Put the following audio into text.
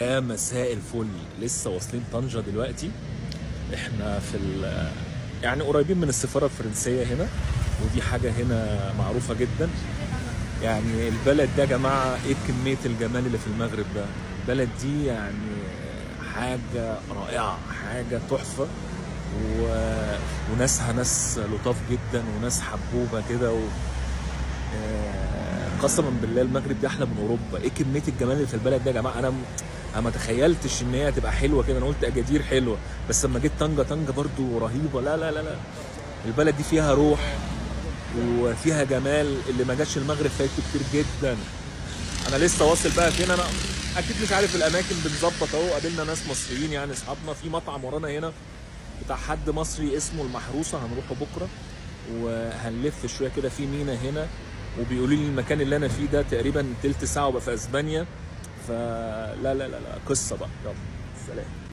يا مساء الفل. لسه واصلين طنجة دلوقتي. احنا في يعني قريبين من السفارة الفرنسية هنا، ودي حاجة هنا معروفة جدا. يعني البلد ده يا جماعة ايه كمية الجمال اللي في المغرب ده. البلد دي يعني حاجة رائعة، حاجة تحفة. و... وناسها ناس لطاف جدا، وناس حبوبة كده قسما بالله المغرب دي احلى من اوروبا. ايه كميه الجمال اللي في البلد ده يا جماعه. انا ما تخيلتش ان هي هتبقى حلوه كده. انا قلت اجادير حلوه، بس لما جيت طنجه برضو رهيبه. لا لا لا لا، البلد دي فيها روح وفيها جمال اللي ما جاش المغرب فايته كتير جدا. انا لسه واصل بقى فين. انا اكيد مش عارف الاماكن، بنظبط اهو. قابلنا ناس مصريين يعني اصحابنا في مطعم ورانا هنا بتاع حد مصري اسمه المحروسه، هنروحه بكره وهنلف شويه كده في مينا هنا. وبيقولوا لي المكان اللي انا فيه ده تقريبا تلت ساعه وابقى في اسبانيا. فلا لا لا لا، قصه بقى. يلا سلام.